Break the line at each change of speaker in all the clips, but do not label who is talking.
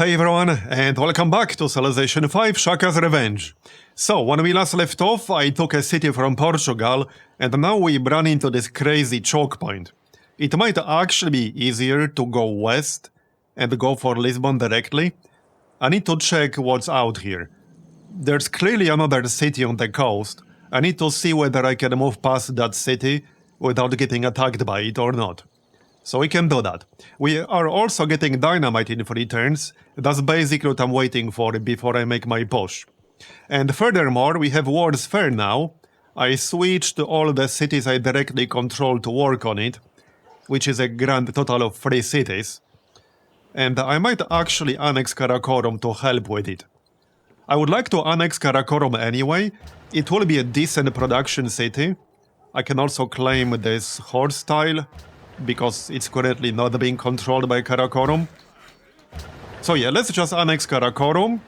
Hey everyone, and welcome back to Civilization 5 Shaka's Revenge. So, when we last left off, I took a city from Portugal, and now we run into this crazy choke point. It might actually be easier to go west and go for Lisbon directly. I need to check what's out here. There's clearly another city on the coast. I need to see whether I can move past that city without getting attacked by it or not. So we can do that. We are also getting dynamite in 3 turns. That's basically what I'm waiting for before I make my push. And furthermore, we have World's Fair now. I switched all the cities I directly control to work on it, which is a grand total of 3 cities. And I might actually annex Karakorum to help with it. I would like to annex Karakorum anyway. It will be a decent production city. I can also claim this horse tile, because it's currently not being controlled by Karakorum. So yeah, let's just annex Karakorum.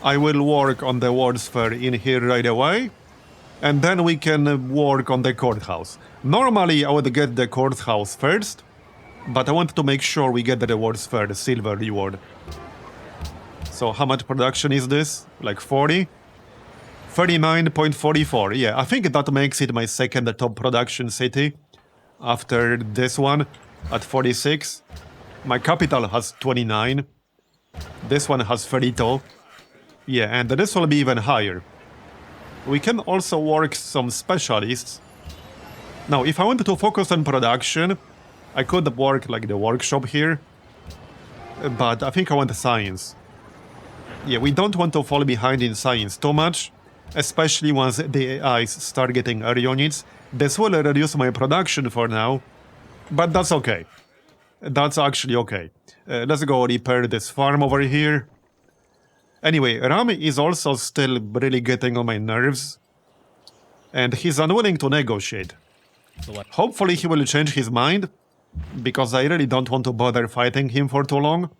I will work on the World's Fair in here right away. And then we can work on the courthouse. Normally I would get the courthouse first, but I want to make sure we get the World's Fair, the silver reward. So how much production is this? Like 40? 39.44. Yeah, I think that makes it my second top production city. After this one, at 46. My capital has 29. This one has 32. Yeah, and this will be even higher. We can also work some specialists. Now, if I wanted to focus on production, I could work like the workshop here. But I think I want science. Yeah, we don't want to fall behind in science too much. Especially once the AIs start getting air units. This will reduce my production for now, but that's okay. That's actually okay. Let's go repair this farm over here. Anyway, Ram is also still really getting on my nerves, and he's unwilling to negotiate. Hopefully he will change his mind, because I really don't want to bother fighting him for too long.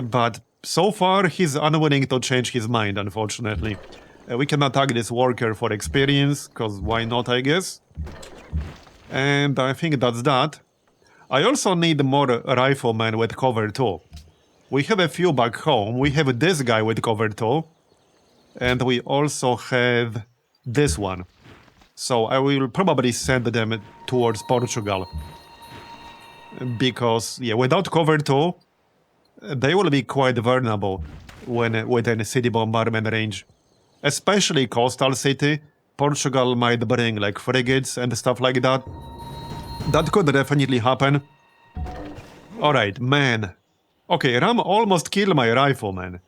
But so far he's unwilling to change his mind, unfortunately. We can attack this worker for experience, because why not, I guess. And I think that's that. I also need more riflemen with cover too. We have a few back home. We have this guy with cover too. And we also have this one. So I will probably send them towards Portugal. Because, yeah, without cover too, they will be quite vulnerable when within city bombardment range. Especially coastal city. Portugal might bring like frigates and stuff like that. That could definitely happen. Alright, man. Okay, Ram almost killed my rifleman.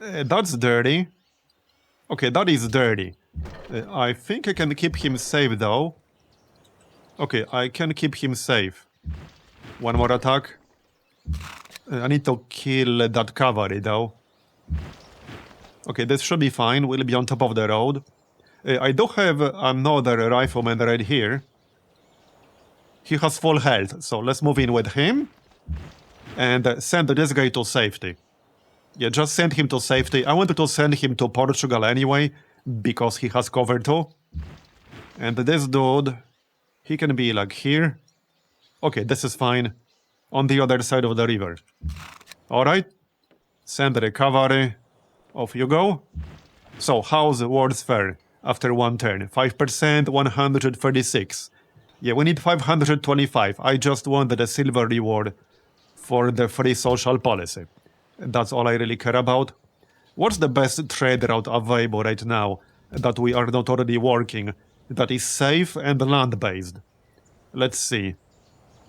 That's dirty. Okay, that is dirty. I think I can keep him safe though. Okay, I can keep him safe. One more attack. I need to kill that cavalry though. Okay, this should be fine. We'll be on top of the road. I do have another rifleman right here. He has full health, so let's move in with him. And send this guy to safety. Yeah, just send him to safety. I wanted to send him to Portugal anyway, because he has cover too. And this dude, he can be like here. Okay, this is fine. On the other side of the river. Alright. Send the cavalry. Off you go. So, how's the World's Fair after one turn? 5%, 136. Yeah, we need 525. I just wanted a silver reward for the free social policy. That's all I really care about. What's the best trade route available right now that we are not already working, that is safe and land-based? Let's see.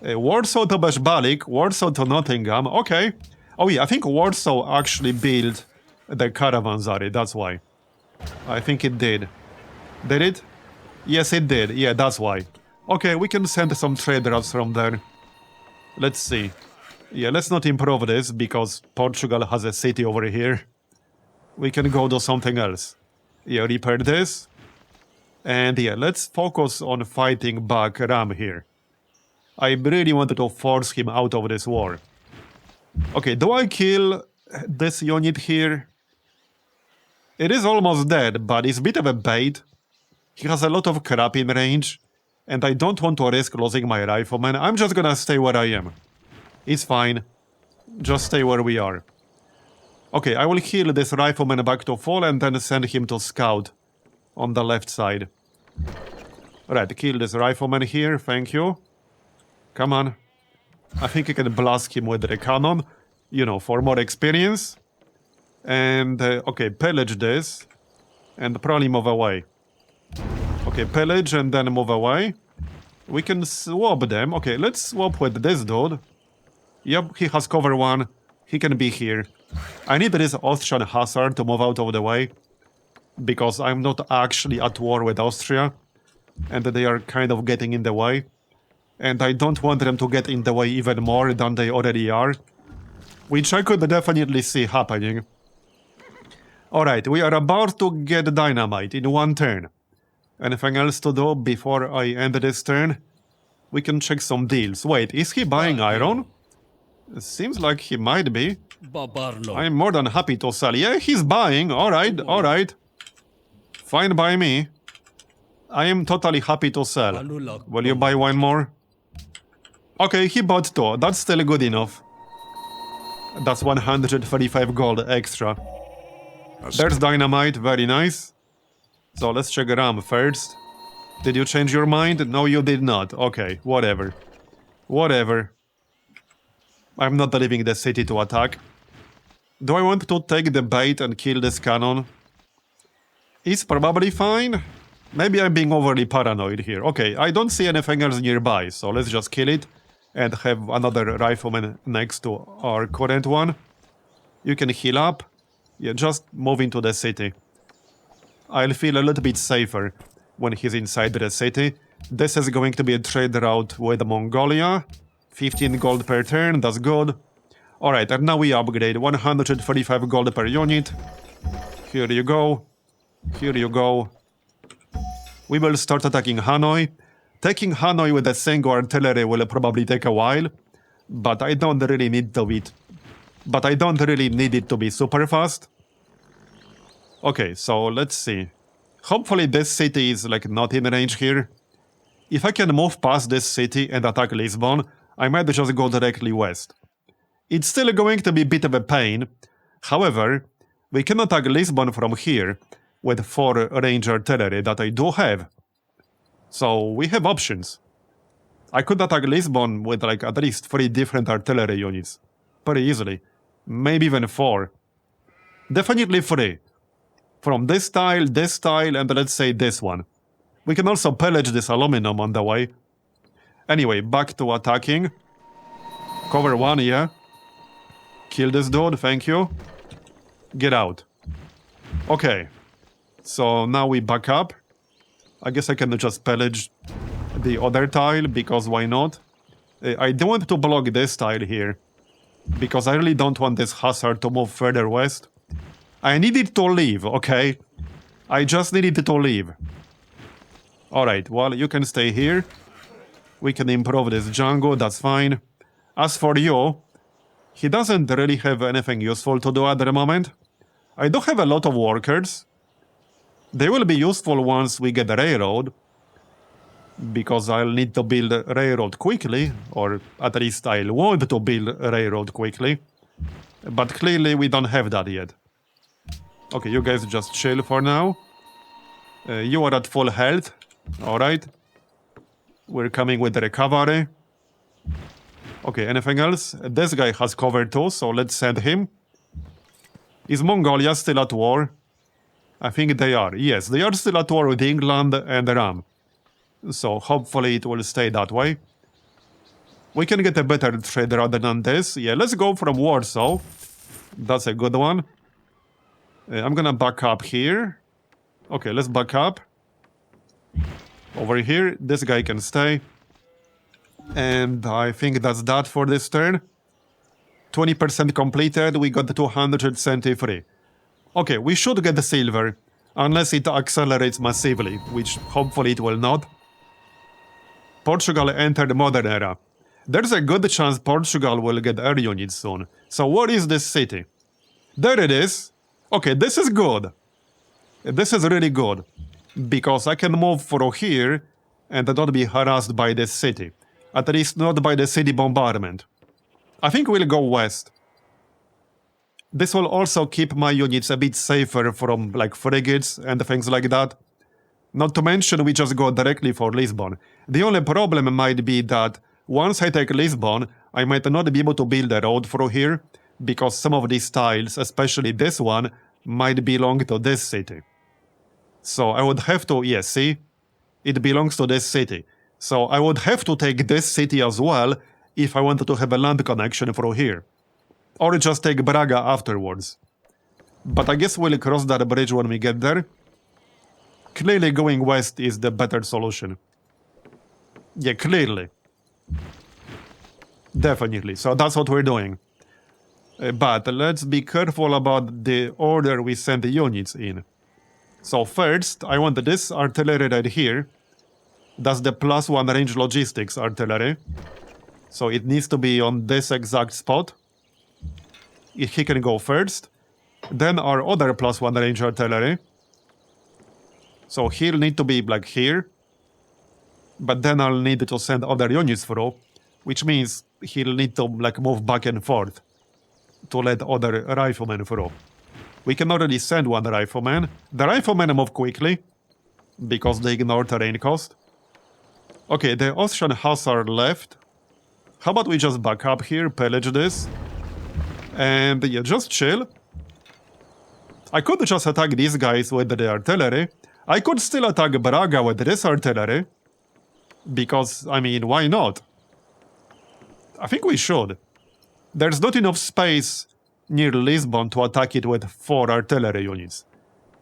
Warsaw to Beszbalik, Warsaw to Nottingham. Okay. Oh yeah, I think Warsaw actually built the caravanserai, that's why. I think it did. Did it? Yes, it did. Yeah, that's why. Okay, we can send some trade routes from there. Let's see. Yeah, let's not improve this, because Portugal has a city over here. We can go do something else. Yeah, repair this. And yeah, let's focus on fighting back Ram here. I really wanted to force him out of this war. Okay, do I kill this unit here? It is almost dead, but it's a bit of a bait. He has a lot of crap in range, and I don't want to risk losing my rifleman. I'm just gonna stay where I am. It's fine. Just stay where we are. Okay, I will heal this rifleman back to full and then send him to scout on the left side. Right, kill this rifleman here, thank you. Come on. I think I can blast him with the cannon, you know, for more experience. And, okay, pillage this. And probably move away. Okay, pillage and then move away. We can swap them. Okay, let's swap with this dude. Yep, he has cover 1. He can be here. I need this Austrian hussar to move out of the way. Because I'm not actually at war with Austria. And they are kind of getting in the way. And I don't want them to get in the way even more than they already are. Which I could definitely see happening. Alright, we are about to get dynamite in 1 turn. Anything else to do before I end this turn? We can check some deals. Wait, is he buying iron? It seems like he might be. I'm more than happy to sell. Yeah, he's buying. Alright, alright. Fine by me. I am totally happy to sell. Will you buy 1 more? Okay, he bought 2. That's still good enough. That's 135 gold extra. There's dynamite, very nice. So let's check RAM first. Did you change your mind? No, you did not. Okay, whatever. Whatever. I'm not leaving the city to attack. Do I want to take the bait and kill this cannon? It's probably fine. Maybe I'm being overly paranoid here. Okay, I don't see anything else nearby, so let's just kill it. And have another rifleman next to our current one. You can heal up. Yeah, just move into the city. I'll feel a little bit safer when he's inside the city. This is going to be a trade route with Mongolia. 15 gold per turn, that's good. Alright, and now we upgrade. 135 gold per unit. Here you go. Here you go. We will start attacking Hanoi. Taking Hanoi with a single artillery will probably take a while. But I don't really need it to be super fast. Okay, so let's see. Hopefully this city is like not in range here. If I can move past this city and attack Lisbon, I might just go directly west. It's still going to be a bit of a pain. However, we can attack Lisbon from here with 4 range artillery that I do have. So we have options. I could attack Lisbon with like at least 3 different artillery units. Pretty easily. Maybe even 4. Definitely 3. From this tile, and let's say this one. We can also pillage this aluminum on the way. Anyway, back to attacking. Cover 1, yeah. Kill this dude, thank you. Get out. Okay. So now we back up. I guess I can just pillage the other tile, because why not? I don't want to block this tile here. Because I really don't want this hussar to move further west. I need it to leave, okay? I just need it to leave. Alright, well, you can stay here. We can improve this Django, that's fine. As for you, he doesn't really have anything useful to do at the moment. I do have a lot of workers. They will be useful once we get a railroad. Because I'll need to build a railroad quickly, or at least I'll want to build a railroad quickly. But clearly we don't have that yet. Okay, you guys just chill for now. You are at full health. Alright. We're coming with the recovery. Okay, anything else? This guy has cover too, so let's send him. Is Mongolia still at war? I think they are. Yes, they are still at war with England and Iran. So hopefully it will stay that way. We can get a better trade rather than this. Yeah, let's go from Warsaw. That's a good one. I'm gonna back up here. Okay, let's back up. Over here, this guy can stay. And I think that's that for this turn. 20% completed, we got 273. Okay, we should get the silver. Unless it accelerates massively, which hopefully it will not. Portugal entered modern era. There's a good chance Portugal will get air units soon. So what is this city? There it is. Okay, this is good. This is really good. Because I can move through here and not be harassed by this city. At least not by the city bombardment. I think we'll go west. This will also keep my units a bit safer from like frigates and things like that. Not to mention we just go directly for Lisbon. The only problem might be that once I take Lisbon, I might not be able to build a road through here, because some of these tiles, especially this one, might belong to this city. So I would have to, yeah, see? It belongs to this city. So I would have to take this city as well if I wanted to have a land connection through here. Or just take Braga afterwards. But I guess we'll cross that bridge when we get there. Clearly going west is the better solution. Yeah, clearly. Definitely. So that's what we're doing. But let's be careful about the order we send the units in. So first, I want this artillery right here. That's the +1 range logistics artillery. So it needs to be on this exact spot. He can go first. Then our other +1 range artillery. So he'll need to be like here. But then I'll need to send other units through, which means he'll need to like move back and forth to let other riflemen through. We can already send one rifleman. The riflemen move quickly because they ignore terrain cost. Okay, the Austrian Hussar left. How about we just back up here, pillage this, and yeah, just chill. I could just attack these guys with the artillery. I could still attack Braga with this artillery. Because, I mean, why not? I think we should. There's not enough space near Lisbon to attack it with 4 artillery units.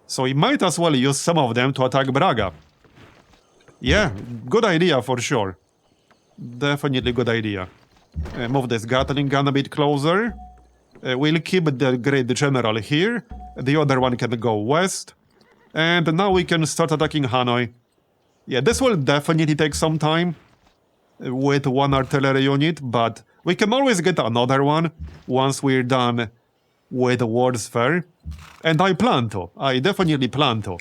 So we might as well use some of them to attack Braga. Yeah, good idea for sure. Definitely good idea. Move this Gatling gun a bit closer. We'll keep the Great General here. The other one can go west. And now we can start attacking Hanoi. Yeah, this will definitely take some time with 1 artillery unit, but we can always get another one once we're done with the World's Fair. And I plan to. I definitely plan to.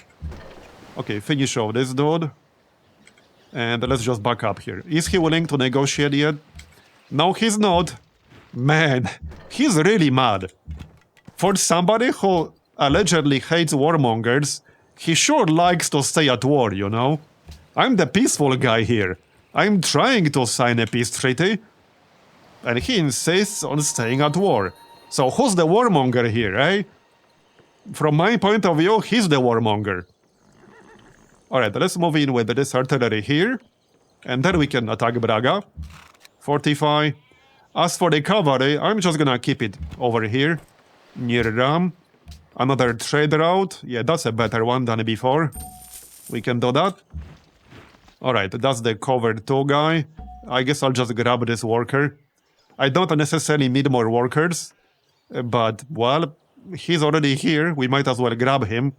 Okay, finish off this dude. And let's just back up here. Is he willing to negotiate yet? No, he's not. Man, he's really mad. For somebody who allegedly hates warmongers, he sure likes to stay at war, you know? I'm the peaceful guy here. I'm trying to sign a peace treaty. And he insists on staying at war. So who's the warmonger here, eh? From my point of view, he's the warmonger. Alright, let's move in with this artillery here. And then we can attack Braga. Fortify. As for the cavalry, I'm just gonna keep it over here. Near Ram. Another trade route. Yeah, that's a better one than before. We can do that. Alright, that's the cover 2 guy. I guess I'll just grab this worker. I don't necessarily need more workers. But, well, he's already here. We might as well grab him.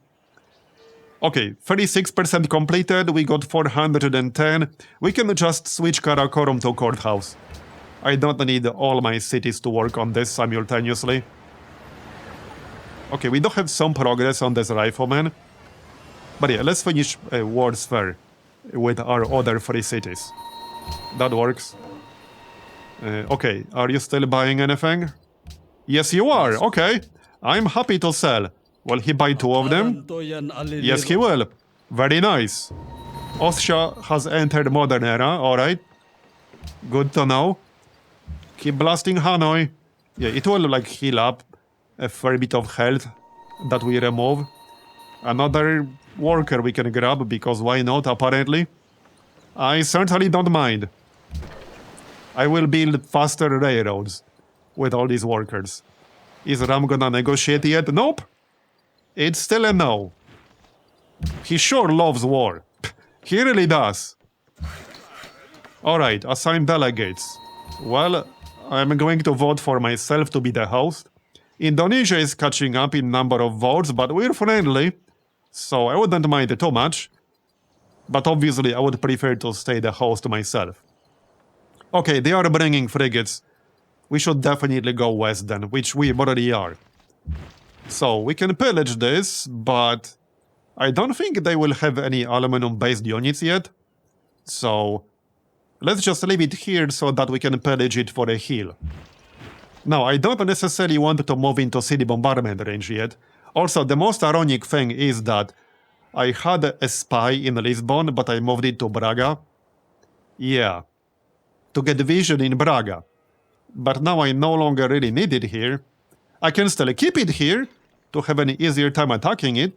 Okay, 36% completed. We got 410. We can just switch Karakorum to Courthouse. I don't need all my cities to work on this simultaneously. Okay, we do have some progress on this rifleman. But yeah, let's finish World's Fair with our other 3 cities. That works. Okay, are you still buying anything? Yes, you are. Okay, I'm happy to sell. Will he buy 2 of them? Yes, he will. Very nice. Austria has entered modern era. Alright. Good to know. Keep blasting Hanoi. Yeah, it will like heal up a fair bit of health that we remove. Another worker we can grab, because why not, apparently. I certainly don't mind. I will build faster railroads with all these workers. Is Ram gonna negotiate yet? Nope. It's still a no. He sure loves war. He really does. Alright, assign delegates. Well, I'm going to vote for myself to be the host. Indonesia is catching up in number of votes, but we're friendly, so I wouldn't mind it too much. But obviously, I would prefer to stay the host myself. Okay, they are bringing frigates. We should definitely go west then, which we already are. So, we can pillage this, but I don't think they will have any aluminum-based units yet. So, let's just leave it here so that we can pillage it for a heal. Now, I don't necessarily want to move into city bombardment range yet. Also, the most ironic thing is that I had a spy in Lisbon, but I moved it to Braga. Yeah, to get vision in Braga. But now I no longer really need it here. I can still keep it here to have an easier time attacking it,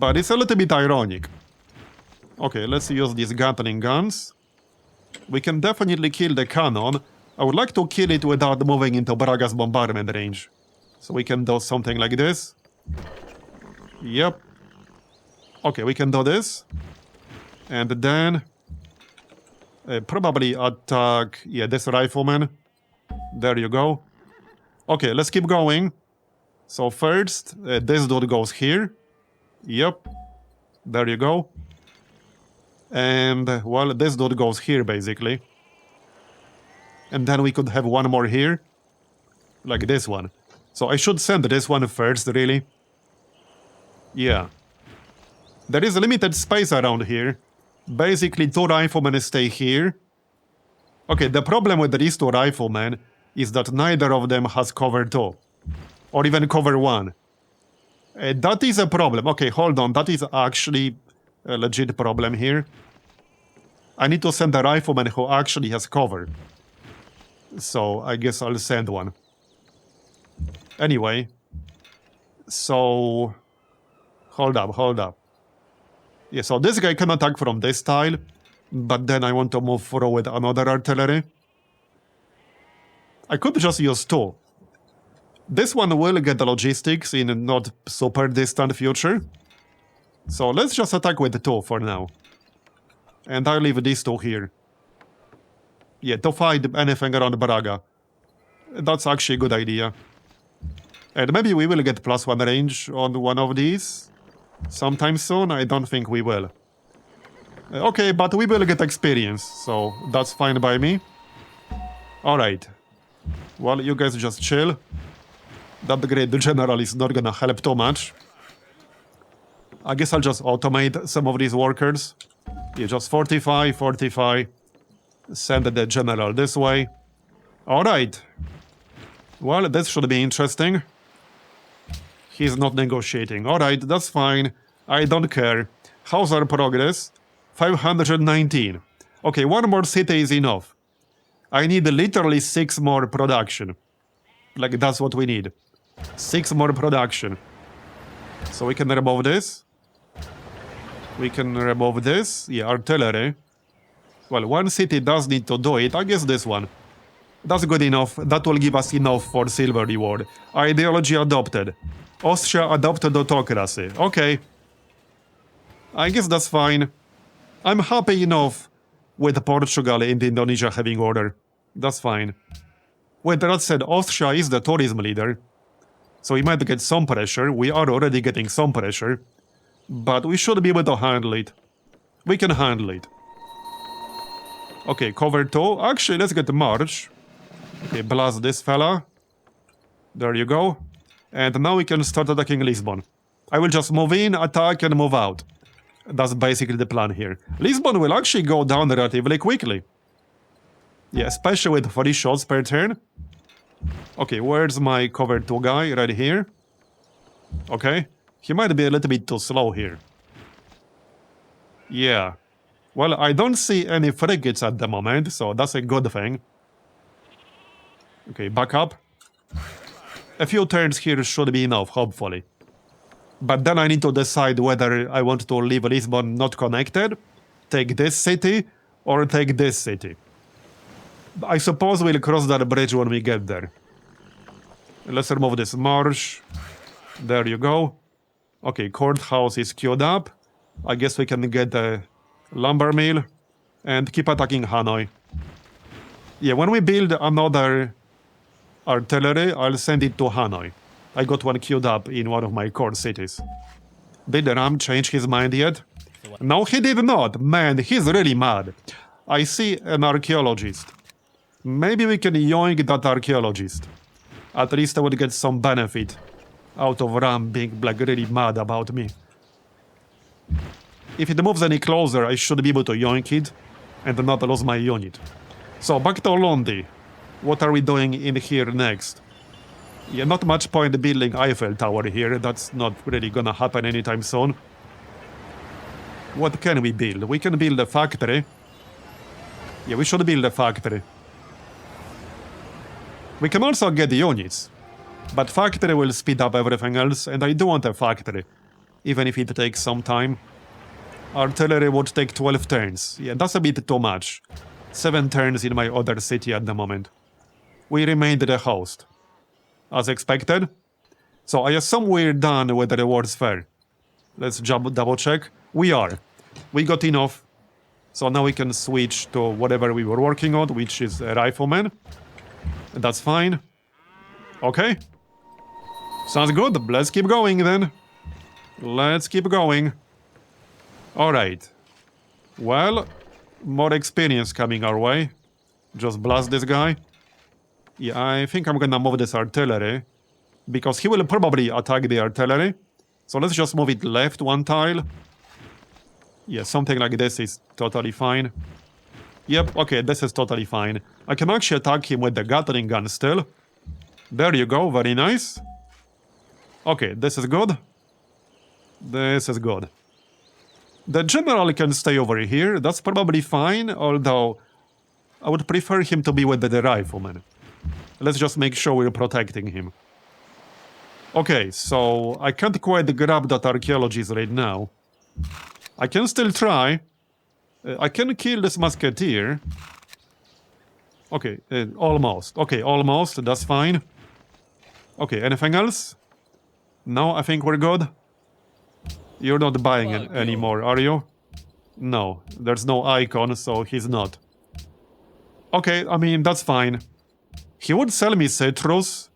but it's a little bit ironic. Okay, let's use these Gatling guns. We can definitely kill the cannon. I would like to kill it without moving into Braga's bombardment range. So we can do something like this. Yep. Okay, we can do this. And then probably attack, yeah, this rifleman. There you go. Okay, let's keep going. So first, this dude goes here. Yep. There you go. And, well, this dude goes here, basically. And then we could have one more here. Like this one. So I should send this one first, really. Yeah. There is limited space around here. Basically, 2 riflemen stay here. Okay, the problem with these 2 riflemen is that neither of them has cover 2. Or even cover 1. That is a problem. Okay, hold on. That is actually a legit problem here. I need to send a rifleman who actually has cover. So I guess I'll send one. Anyway. So... Hold up. Yeah, so this guy can attack from this tile. But then I want to move forward with another artillery. I could just use 2. This one will get the logistics in a not super distant future. So let's just attack with 2 for now. And I'll leave these 2 here. Yeah, to fight anything around Braga. That's actually a good idea. And maybe we will get +1 range on one of these. Sometime soon, I don't think we will. Okay, but we will get experience, so that's fine by me. Alright. Well, you guys just chill. That great general is not gonna help too much. I guess I'll just automate some of these workers. Yeah, just fortify. Send the general this way. Alright. Well, this should be interesting. He's not negotiating. Alright, that's fine. I don't care. How's our progress? 519. Okay, 1 more city is enough. I need literally 6 more production. Like, that's what we need. 6 more production. So we can remove this. We can remove this. Yeah, artillery. Well, 1 city does need to do it. I guess this one. That's good enough. That will give us enough for silver reward. Ideology adopted. Austria adopted autocracy. Okay. I guess that's fine. I'm happy enough with Portugal and Indonesia having order. That's fine. With that said, Austria is the tourism leader. So we might get some pressure. We are already getting some pressure. But we should be able to handle it. We can handle it. Okay, cover 2. Actually, let's get the march. Okay, blast this fella. There you go. And now we can start attacking Lisbon. I will just move in, attack, and move out. That's basically the plan here. Lisbon will actually go down relatively quickly. Yeah, especially with 40 shots per turn. Okay, where's my cover 2 guy? Right here. Okay. He might be a little bit too slow here. Yeah. Well, I don't see any frigates at the moment, so that's a good thing. Okay, back up. A few turns here should be enough, hopefully. But then I need to decide whether I want to leave Lisbon not connected, take this city, or take this city. I suppose we'll cross that bridge when we get there. Let's remove this marsh. There you go. Okay, courthouse is queued up. I guess we can get a lumber mill and keep attacking Hanoi. Yeah, when we build another artillery, I'll send it to Hanoi. I got one queued up in one of my core cities. Did Ram change his mind yet? No, he did not. Man, he's really mad. I see an archaeologist. Maybe we can yoink that archaeologist. At least I would get some benefit out of Ram being like really mad about me. If it moves any closer, I should be able to yoink it and not lose my unit. So back to Londi. What are we doing in here next? Yeah, not much point building Eiffel Tower here. That's not really gonna happen anytime soon. What can we build? We can build a factory. Yeah, we should build a factory. We can also get units. But factory will speed up everything else, and I do want a factory. Even if it takes some time. Artillery would take 12 turns. Yeah, that's a bit too much. 7 turns in my other city at the moment. We remained the host. As expected. So I assume we're done with the rewards fair. Let's double check. We are. We got enough. So now we can switch to whatever we were working on, which is a rifleman. That's fine. Okay. Sounds good. Let's keep going then. Let's keep going. Alright. Well, more experience coming our way. Just blast this guy. Yeah, I think I'm gonna move this artillery. Because he will probably attack the artillery. So let's just move it left 1 tile. Yeah, something like this is totally fine. Yep, okay, this is totally fine. I can actually attack him with the Gatling gun still. There you go, very nice. Okay, this is good. This is good. The general can stay over here, that's probably fine, although I would prefer him to be with the rifleman. Let's just make sure we're protecting him. Okay, so I can't quite grab that archaeologist right now. I can still try. I can kill this musketeer. Okay, almost. Okay, almost, that's fine. Okay, anything else? No, I think we're good. You're not buying it anymore, are you? No, there's no icon, so he's not. Okay, I mean, that's fine. He would sell me citrus,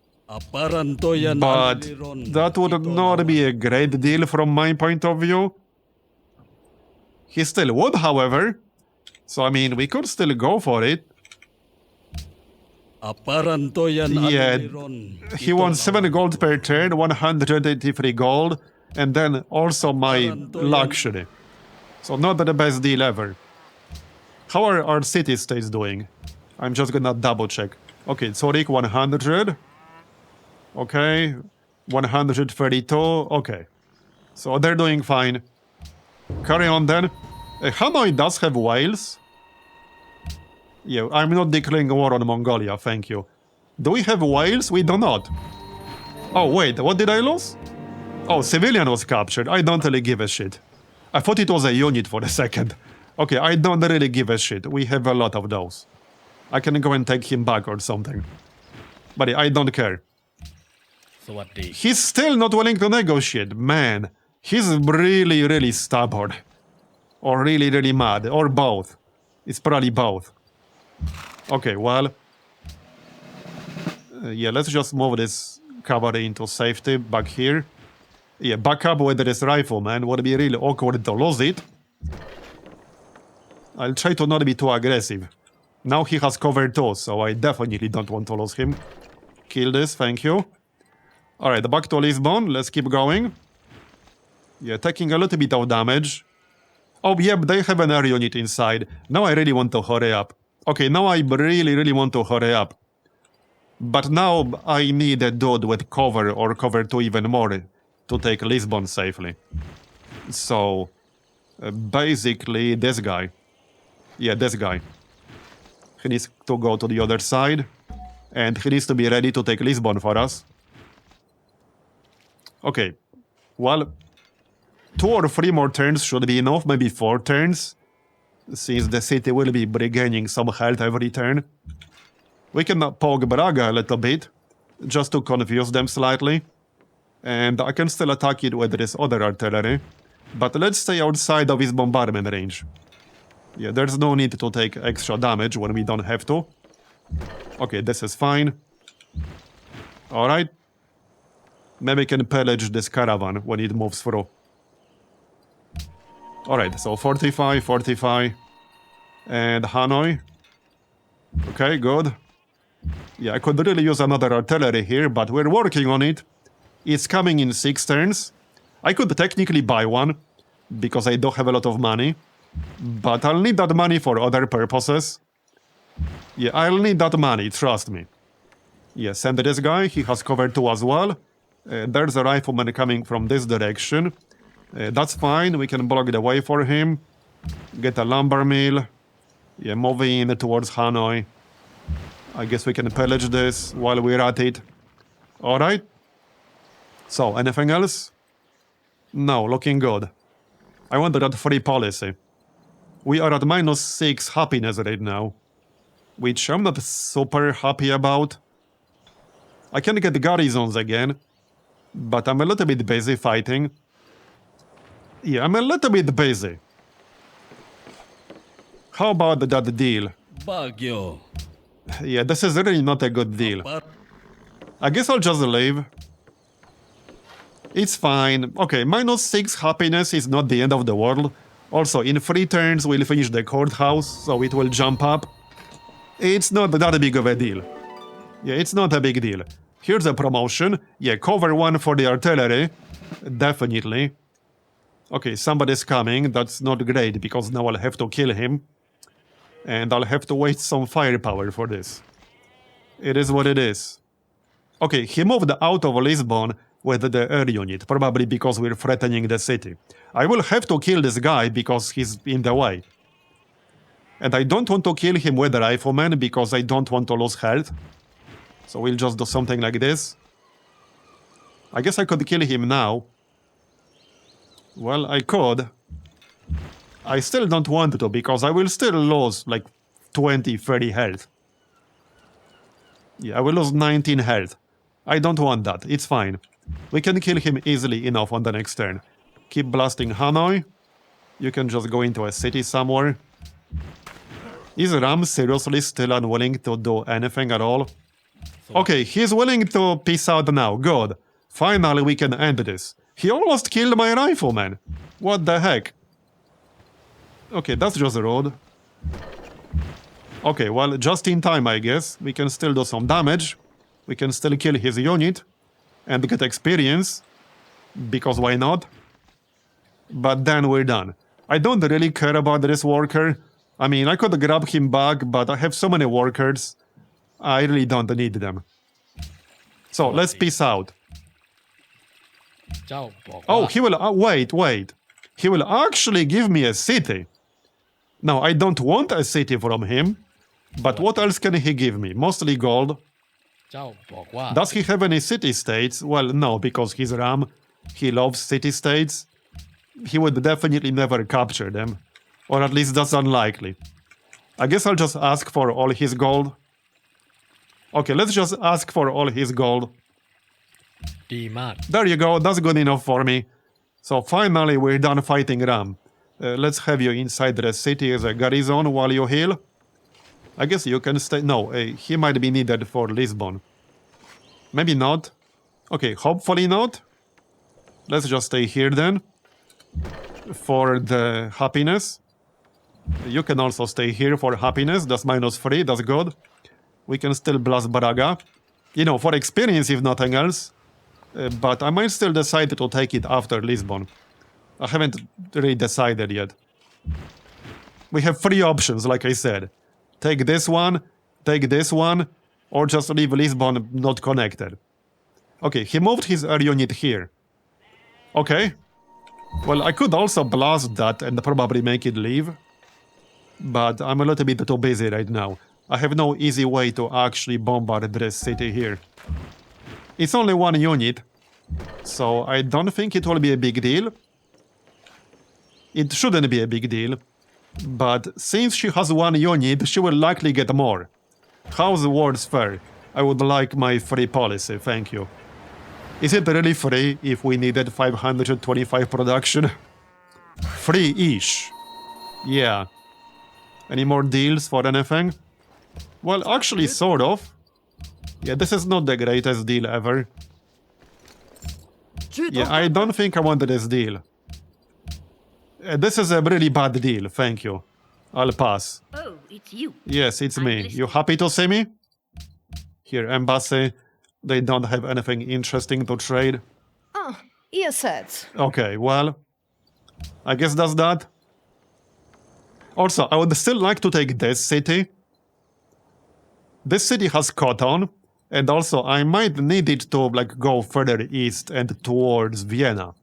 but that would not be a great deal from my point of view. He still would, however. So, I mean, we could still go for it. Yeah, he wants 7 gold per turn, 183 gold, and then also my luxury. So not the best deal ever. How are our city states doing? I'm just gonna double check. Okay, Zurich 100. Okay, 132. Okay, so they're doing fine. Carry on then. Hanoi does have whales. Yeah, I'm not declaring war on Mongolia, thank you. Do we have whales? We do not. Oh, wait, what did I lose? Oh, civilian was captured. I don't really give a shit. I thought it was a unit for a second. Okay, I don't really give a shit. We have a lot of those. I can go and take him back or something. But I don't care. He's still not willing to negotiate. Man, he's really, really stubborn. Or really, really mad. Or both. It's probably both. Okay, well... yeah, let's just move this cavalry into safety back here. Yeah, back up with this rifleman. Would be really awkward to lose it. I'll try to not be too aggressive. Now he has cover too, so I definitely don't want to lose him. Kill this, thank you. Alright, back to Lisbon. Let's keep going. Yeah, taking a little bit of damage. Oh, yep, they have an air unit inside. Now I really want to hurry up. Okay, now I really, really want to hurry up. But now I need a dude with cover or cover 2 even more to take Lisbon safely. So, basically this guy. Yeah, this guy. He needs to go to the other side. And he needs to be ready to take Lisbon for us. Okay. Well, 2 or 3 more turns should be enough. Maybe 4 turns. Since the city will be regaining some health every turn. We can poke Braga a little bit. Just to confuse them slightly. And I can still attack it with this other artillery. But let's stay outside of his bombardment range. Yeah, there's no need to take extra damage when we don't have to. Okay, this is fine. Alright. Maybe we can pillage this caravan when it moves through. Alright, so 45, 45. And Hanoi. Okay, good. Yeah, I could really use another artillery here, but we're working on it. It's coming in 6 turns. I could technically buy one, because I don't have a lot of money. But I'll need that money for other purposes. Yeah, I'll need that money, trust me. Yeah, send this guy, he has cover 2 as well. There's a rifleman coming from this direction. That's fine, we can block the way for him. Get a lumber mill. Yeah, moving in towards Hanoi. I guess we can pillage this while we're at it. Alright. So, anything else? No, looking good. I want that free policy. We are at -6 happiness right now, which I'm not super happy about. I can get garrisons again, but I'm a little bit busy fighting. Yeah, I'm a little bit busy. How about that deal?
Baguio.
Yeah, this is really not a good deal. I guess I'll just leave. It's fine. Okay, -6 happiness is not the end of the world. Also, in 3 turns we'll finish the courthouse, so it will jump up. It's not that big of a deal. Yeah, it's not a big deal. Here's a promotion. Yeah, cover 1 for the artillery. Definitely. Okay, somebody's coming. That's not great, because now I'll have to kill him. And I'll have to waste some firepower for this. It is what it is. Okay, he moved out of Lisbon with the air unit, probably because we're threatening the city. I will have to kill this guy because he's in the way. And I don't want to kill him with the rifleman because I don't want to lose health. So we'll just do something like this. I guess I could kill him now. Well, I could. I still don't want to because I will still lose like 20, 30 health. Yeah, I will lose 19 health. I don't want that. It's fine. We can kill him easily enough on the next turn. Keep blasting Hanoi. You can just go into a city somewhere. Is Ram seriously still unwilling to do anything at all? Okay, he's willing to peace out now. Good. Finally, we can end this. He almost killed my rifleman. What the heck? Okay, that's just a road. Okay, well, just in time, I guess. We can still do some damage. We can still kill his unit and get experience, because why not? But then we're done. I don't really care about this worker. I mean, I could grab him back, but I have so many workers. I really don't need them. So, let's peace out. Oh, he will... wait. He will actually give me a city. Now, I don't want a city from him, but what else can he give me? Mostly gold. Does he have any city-states? Well, no, because he's Ram. He loves city-states. He would definitely never capture them. Or at least that's unlikely. I guess I'll just ask for all his gold. Okay, let's just ask for all his gold. There you go, that's good enough for me. So finally we're done fighting Ram. Let's have you inside the city as a garrison while you heal. I guess you can stay... No, he might be needed for Lisbon. Maybe not. Okay, hopefully not. Let's just stay here then. For the happiness. You can also stay here for happiness. That's -3, that's good. We can still blast Braga. You know, for experience if nothing else. But I might still decide to take it after Lisbon. I haven't really decided yet. We have 3 options, like I said. Take this one, or just leave Lisbon not connected. Okay, he moved his air unit here. Okay. Well, I could also blast that and probably make it leave. But I'm a little bit too busy right now. I have no easy way to actually bombard this city here. It's only 1 unit, so I don't think it will be a big deal. It shouldn't be a big deal. But since she has 1 unit, she will likely get more. How's the words fair? I would like my free policy, thank you. Is it really free if we needed 525 production? Free-ish. Yeah. Any more deals for anything? Well, actually, sort of. Yeah, this is not the greatest deal ever. Yeah, I don't think I wanted this deal. This is a really bad deal, thank you. I'll pass.
Oh, it's you.
Yes, it's me. You happy to see me? Here, embassy. They don't have anything interesting to trade.
Oh, you said.
Okay, well, I guess that's that. Also, I would still like to take this city. This city has cotton, and also I might need it to like go further east and towards Vienna.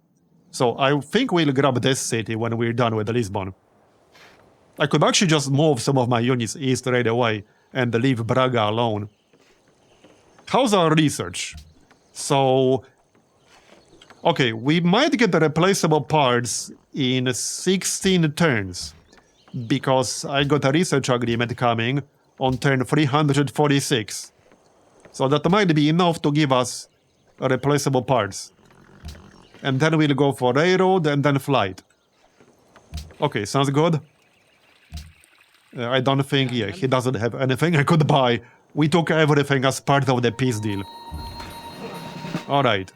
So I think we'll grab this city when we're done with Lisbon. I could actually just move some of my units east right away and leave Braga alone. How's our research? So, okay, we might get the replaceable parts in 16 turns, because I got a research agreement coming on turn 346. So that might be enough to give us replaceable parts. And then we'll go for railroad and then flight. Okay, sounds good. I don't think, yeah, he doesn't have anything I could buy. We took everything as part of the peace deal. Alright.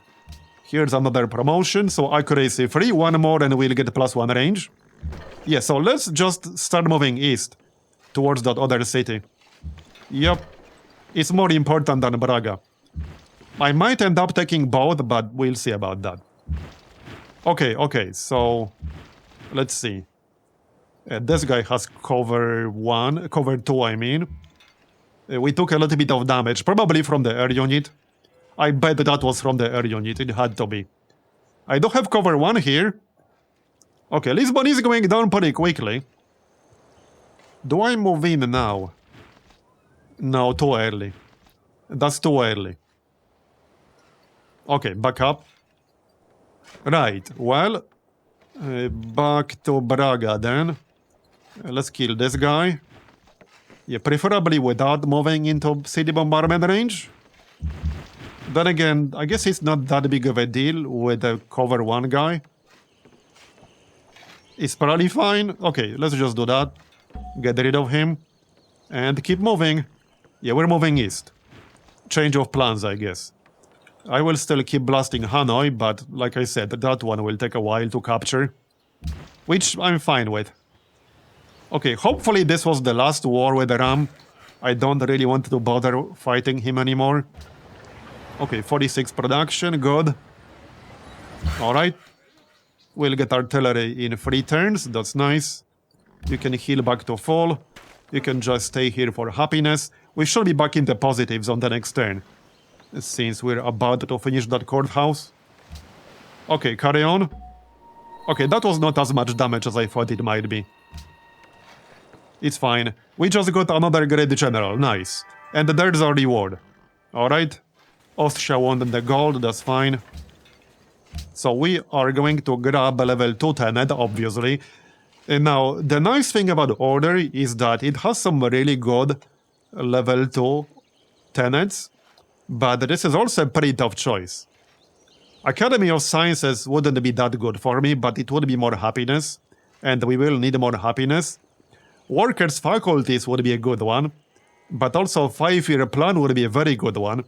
Here's another promotion, so accuracy 3, one more and we'll get +1 range. Yeah, so let's just start moving east, towards that other city. Yep, it's more important than Braga. I might end up taking both, but we'll see about that. Okay, so let's see. This guy has cover 2 I mean. We took a little bit of damage, probably from the air unit. I bet that was from the air unit, it had to be. I do have cover 1 here. Okay, Lisbon is going down pretty quickly. Do I move in now? No, too early. That's too early. Okay, back up. Right, well, back to Braga then. Let's kill this guy. Yeah, preferably without moving into city bombardment range. Then again, I guess it's not that big of a deal with the cover 1 guy. It's probably fine. Okay, let's just do that. Get rid of him. And keep moving. Yeah, we're moving east. Change of plans, I guess. I will still keep blasting Hanoi, but like I said, that one will take a while to capture. Which I'm fine with. Okay, hopefully this was the last war with the Ram. I don't really want to bother fighting him anymore. Okay, 46 production, good. Alright. We'll get artillery in 3 turns, that's nice. You can heal back to full. You can just stay here for happiness. We should be back in the positives on the next turn, since we're about to finish that courthouse. Okay, carry on. Okay, that was not as much damage as I thought it might be. It's fine. We just got another great general, nice. And there's our reward. Alright. Austria won the gold, that's fine. So we are going to grab a level 2 tenet, obviously. And now, the nice thing about Order is that it has some really good level 2 tenets, but this is also a pretty tough choice. Academy of Sciences wouldn't be that good for me, but it would be more happiness, and we will need more happiness. Workers' faculties would be a good one, but also 5-year plan would be a very good one.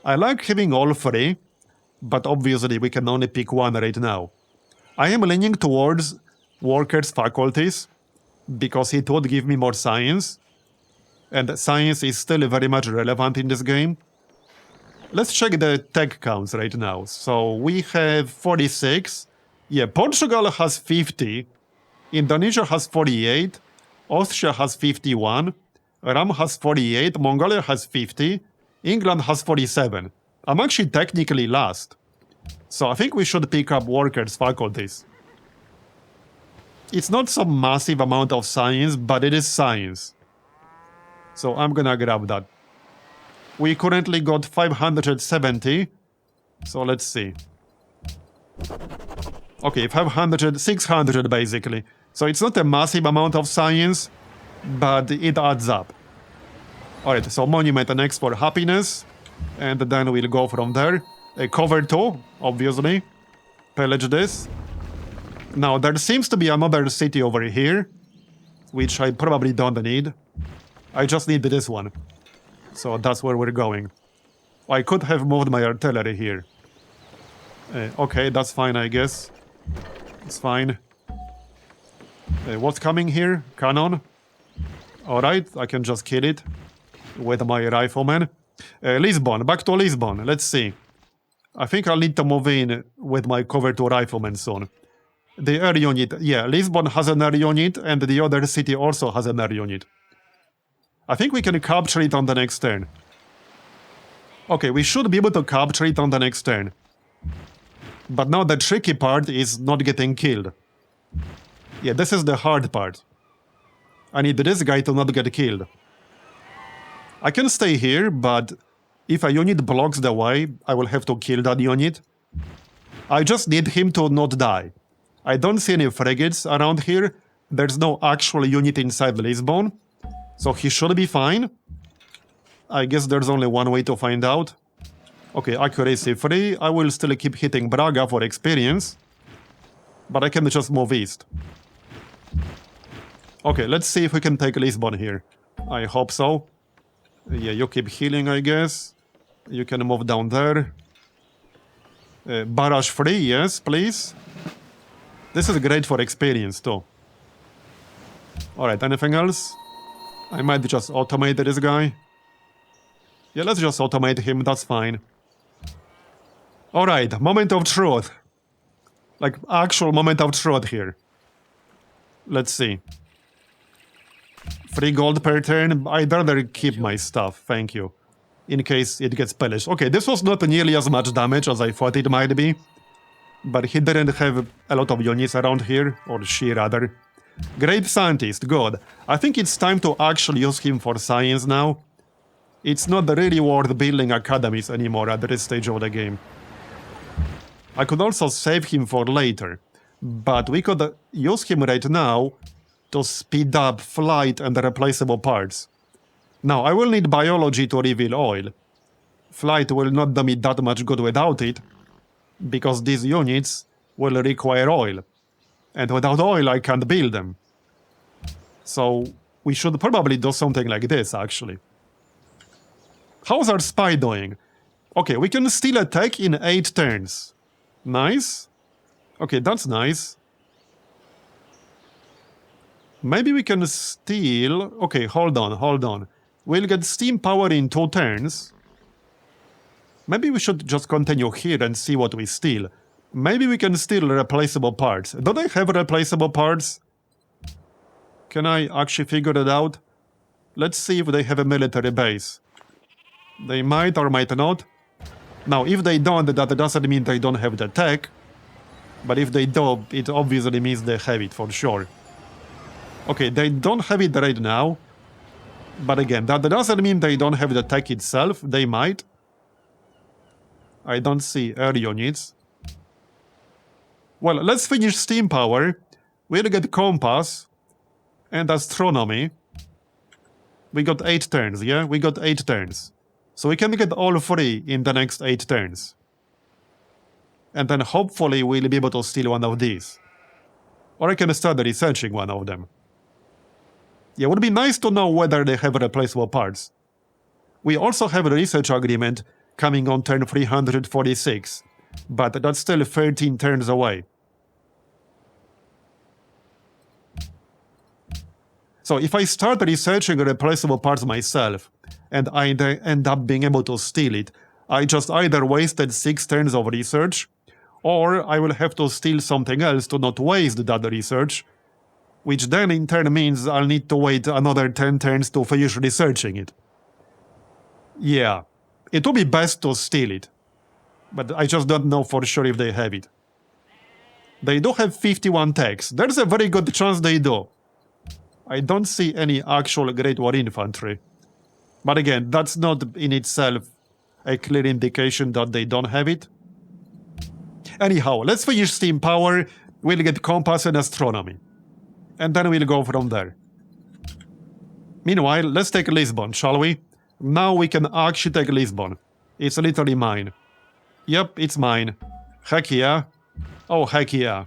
I like having all 3, but obviously we can only pick one right now. I am leaning towards Workers' faculties, because it would give me more science, and science is still very much relevant in this game. Let's check the tech counts right now. So we have 46. Yeah, Portugal has 50. Indonesia has 48. Austria has 51. Ram has 48. Mongolia has 50. England has 47. I'm actually technically last. So I think we should pick up Workers' faculties. It's not some massive amount of science, but it is science. So I'm gonna grab that. We currently got 570. So let's see. Okay, 500, 600 basically. So it's not a massive amount of science, but it adds up. Alright, so Monument next for happiness. And then we'll go from there. Cover 2, obviously. Pillage this. Now, there seems to be another city over here, which I probably don't need. I just need this one. So that's where we're going. I could have moved my artillery here. Okay, that's fine, I guess. It's fine. What's coming here? Cannon? Alright, I can just kill it with my rifleman. Lisbon, back to Lisbon. Let's see. I think I'll need to move in with my cover 2 rifleman soon. The air unit, yeah, Lisbon has an air unit, and the other city also has an air unit. I think we can capture it on the next turn. Okay, we should be able to capture it on the next turn. But now the tricky part is not getting killed. Yeah, this is the hard part. I need this guy to not get killed. I can stay here, but if a unit blocks the way, I will have to kill that unit. I just need him to not die. I don't see any frigates around here. There's no actual unit inside Lisbon, so he should be fine. I guess there's only one way to find out. Okay, accuracy 3. I will still keep hitting Braga for experience, but I can just move east. Okay, let's see if we can take Lisbon here. I hope so. Yeah, you keep healing, I guess. You can move down there. Barrage 3, yes, please. This is great for experience, too. Alright, anything else? I might just automate this guy. Yeah, let's just automate him, that's fine. Alright, moment of truth. Like, actual moment of truth here. Let's see. 3 gold per turn. I'd rather keep my stuff, thank you. In case it gets pillaged. Okay, this was not nearly as much damage as I thought it might be. But he didn't have a lot of units around here, or she rather. Great scientist, good. I think it's time to actually use him for science now. It's not really worth building academies anymore at this stage of the game. I could also save him for later, but we could use him right now to speed up flight and replaceable parts. Now, I will need biology to reveal oil. Flight will not do me that much good without it, because these units will require oil. And without oil, I can't build them. So, we should probably do something like this, actually. How's our spy doing? Okay, we can still attack in 8 turns. Nice. Okay, that's nice. Maybe we can steal... Okay, hold on. We'll get steam power in 2 turns. Maybe we should just continue here and see what we steal. Maybe we can steal replaceable parts. Do they have replaceable parts? Can I actually figure it out? Let's see if they have a military base. They might or might not. Now, if they don't, that doesn't mean they don't have the tech. But if they do, it obviously means they have it for sure. Okay, they don't have it right now. But again, that doesn't mean they don't have the tech itself. They might. I don't see air units. Well, let's finish steam power. We'll get compass and astronomy. We got 8 turns, yeah? We got 8 turns. So we can get all 3 in the next 8 turns. And then hopefully we'll be able to steal one of these. Or I can start researching one of them. Yeah, it would be nice to know whether they have replaceable parts. We also have a research agreement coming on turn 346, but that's still 13 turns away. So if I start researching replaceable parts myself, and I end up being able to steal it, I just either wasted 6 turns of research, or I will have to steal something else to not waste that research, which then in turn means I'll need to wait another 10 turns to finish researching it. Yeah, it would be best to steal it, but I just don't know for sure if they have it. They do have 51 techs. There's a very good chance they do. I don't see any actual Great War infantry. But again, that's not in itself a clear indication that they don't have it. Anyhow, let's finish steam power, we'll get compass and astronomy. And then we'll go from there. Meanwhile, let's take Lisbon, shall we? Now we can actually take Lisbon. It's literally mine. Yep, it's mine. Heck yeah. Oh, heck yeah.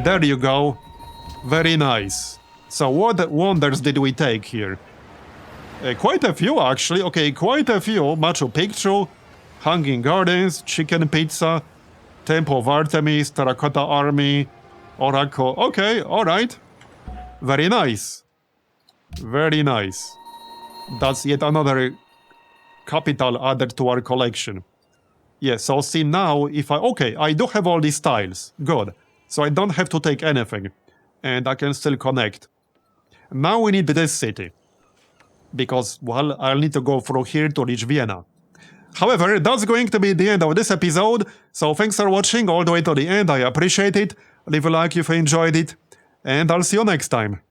There you go. Very nice. So what wonders did we take here? Quite a few, actually. Okay, quite a few. Machu Picchu, Hanging Gardens, Chicken Pizza, Temple of Artemis, Terracotta Army, Oracle. Okay, alright. Very nice. Very nice. That's yet another capital added to our collection. Yeah, so see now, if I... Okay, I do have all these tiles. Good. So I don't have to take anything. And I can still connect. Now we need this city. because, well, I'll need to go through here to reach Vienna. However, that's going to be the end of this episode, so thanks for watching all the way to the end, I appreciate it. Leave a like if you enjoyed it, and I'll see you next time.